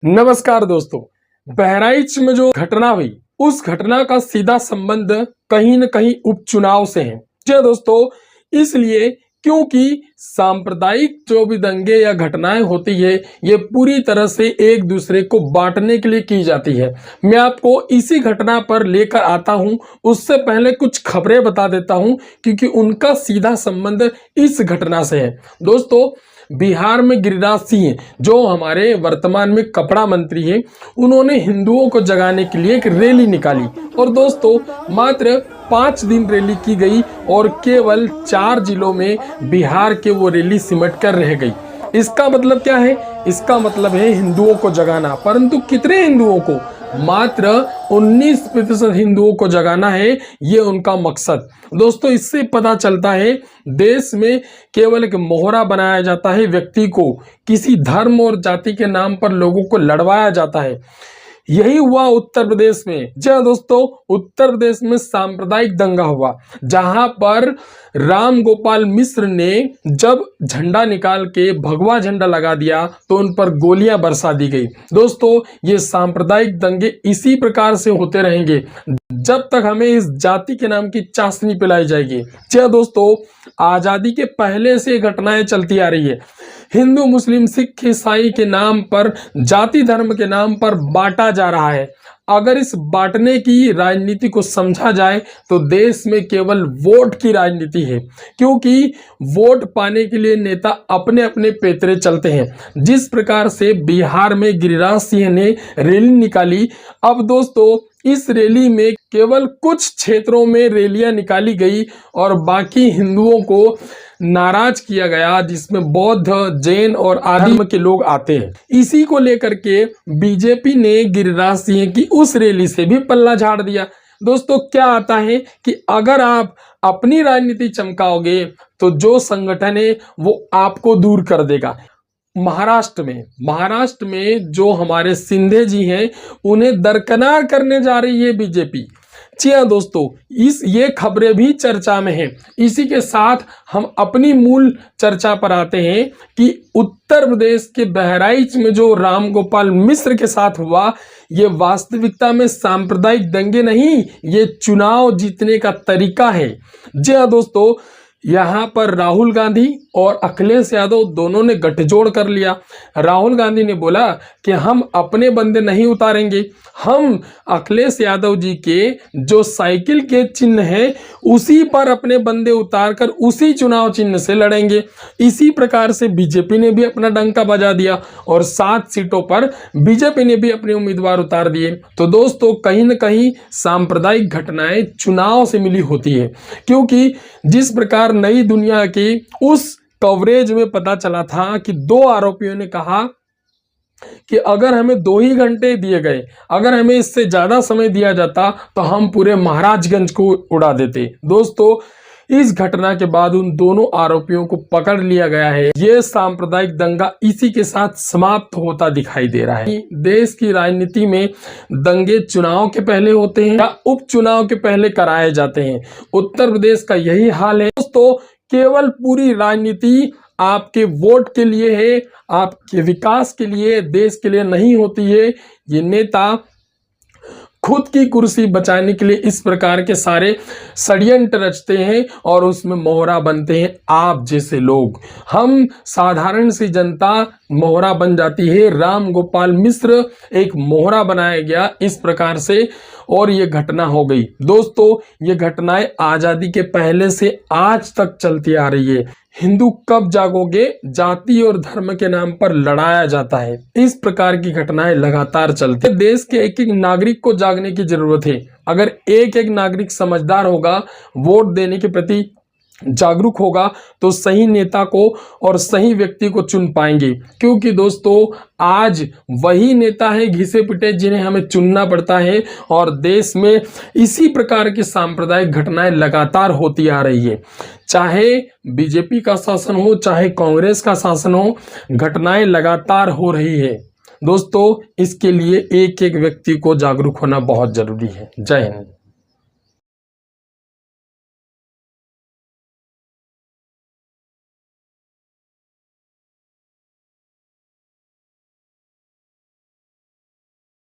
नमस्कार दोस्तों। बहराइच में जो घटना हुई उस घटना का सीधा संबंध कहीं न कहीं उपचुनाव से है। जी दोस्तों, इसलिए क्योंकि सांप्रदायिक जो भी दंगे या घटनाएं होती है ये पूरी तरह से एक दूसरे को बांटने के लिए की जाती है। मैं आपको इसी घटना पर लेकर आता हूं। उससे पहले कुछ खबरें बता देता हूं क्योंकि उनका सीधा संबंध इस घटना से है। दोस्तों, बिहार में गिरिराज सिंह जो हमारे वर्तमान में कपड़ा मंत्री हैं, उन्होंने हिंदुओं को जगाने के लिए एक रैली निकाली और दोस्तों मात्र 5 दिन रैली की गई और केवल 4 जिलों में बिहार के वो रैली सिमट कर रह गई। इसका मतलब क्या है? इसका मतलब है हिंदुओं को जगाना। परंतु कितने हिंदुओं को? मात्र 19% हिंदुओं को जगाना है ये उनका मकसद। दोस्तों, इससे पता चलता है देश में केवल एक मोहरा बनाया जाता है, व्यक्ति को किसी धर्म और जाति के नाम पर लोगों को लड़वाया जाता है। यही हुआ उत्तर प्रदेश में। जी हाँ दोस्तों, उत्तर प्रदेश में सांप्रदायिक दंगा हुआ जहां पर राम गोपाल मिश्र ने जब झंडा निकाल के भगवा झंडा लगा दिया तो उन पर गोलियां बरसा दी गई। दोस्तों, ये सांप्रदायिक दंगे इसी प्रकार से होते रहेंगे जब तक हमें इस जाति के नाम की चाशनी पिलाई जाएगी। जी हाँ दोस्तों, आजादी के पहले से घटनाएं चलती आ रही है। हिंदू मुस्लिम सिख ईसाई के नाम पर, जाति धर्म के नाम पर बांटा जा रहा है। अगर इस बांटने की राजनीति को समझा जाए तो देश में केवल वोट की राजनीति है, क्योंकि वोट पाने के लिए नेता अपने अपने पेतरे चलते हैं। जिस प्रकार से बिहार में गिरिराज सिंह ने रैली निकाली, अब दोस्तों इस रैली में केवल कुछ क्षेत्रों में रैलियां निकाली गई और बाकी हिंदुओं को नाराज किया गया, जिसमें बौद्ध, जैन और आदि के लोग आते हैं। इसी को लेकर के बीजेपी ने गिरिराज सिंह की उस रैली से भी पल्ला झाड़ दिया। दोस्तों, क्या आता है कि अगर आप अपनी राजनीति चमकाओगे तो जो संगठन है वो आपको दूर कर देगा। महाराष्ट्र में जो हमारे सिंधे जी हैं उन्हें दरकिनार करने जा रही है बीजेपी। जी हाँ दोस्तों, ये खबरें भी चर्चा में हैं। इसी के साथ हम अपनी मूल चर्चा पर आते हैं कि उत्तर प्रदेश के बहराइच में जो राम गोपाल मिश्र के साथ हुआ, ये वास्तविकता में सांप्रदायिक दंगे नहीं, ये चुनाव जीतने का तरीका है। जी हाँ दोस्तों, यहाँ पर राहुल गांधी और अखिलेश यादव दोनों ने गठजोड़ कर लिया। राहुल गांधी ने बोला कि हम अपने बंदे नहीं उतारेंगे, हम अखिलेश यादव जी के जो साइकिल के चिन्ह है उसी पर अपने बंदे उतारकर उसी चुनाव चिन्ह से लड़ेंगे। इसी प्रकार से बीजेपी ने भी अपना डंका बजा दिया और 7 सीटों पर बीजेपी ने भी अपने उम्मीदवार उतार दिए। तो दोस्तों, कहीं न कहीं सांप्रदायिक घटनाएं चुनाव से मिली होती है, क्योंकि जिस प्रकार नई दुनिया की उस कवरेज में पता चला था कि 2 आरोपियों ने कहा कि अगर हमें 2 ही घंटे दिए गए, अगर हमें इससे ज्यादा समय दिया जाता तो हम पूरे महाराजगंज को उड़ा देते। दोस्तों, इस घटना के बाद उन दोनों आरोपियों को पकड़ लिया गया है। ये सांप्रदायिक दंगा इसी के साथ समाप्त होता दिखाई दे रहा है। देश की राजनीति में दंगे चुनाव के पहले होते हैं या उपचुनाव के पहले कराए जाते हैं। उत्तर प्रदेश का यही हाल है। दोस्तों, केवल पूरी राजनीति आपके वोट के लिए है, आपके विकास के लिए, देश के लिए नहीं होती है। ये नेता खुद की कुर्सी बचाने के लिए इस प्रकार के सारे षड्यंत्र रचते हैं और उसमें मोहरा बनते हैं आप जैसे लोग। हम साधारण सी जनता मोहरा बन जाती है। राम गोपाल मिश्र एक मोहरा बनाया गया इस प्रकार से और ये घटना हो गई। दोस्तों, ये घटनाएं आजादी के पहले से आज तक चलती आ रही है। हिंदू कब जागोगे? जाति और धर्म के नाम पर लड़ाया जाता है। इस प्रकार की घटनाएं लगातार चलती है। देश के एक एक नागरिक को जागने की जरूरत है। अगर एक एक नागरिक समझदार होगा, वोट देने के प्रति जागरूक होगा तो सही नेता को और सही व्यक्ति को चुन पाएंगे। क्योंकि दोस्तों, आज वही नेता है घिसे पिटे जिन्हें हमें चुनना पड़ता है और देश में इसी प्रकार की सांप्रदायिक घटनाएं लगातार होती आ रही है। चाहे बीजेपी का शासन हो, चाहे कांग्रेस का शासन हो, घटनाएं लगातार हो रही है। दोस्तों, इसके लिए एक एक व्यक्ति को जागरूक होना बहुत जरूरी है। जय हिंद।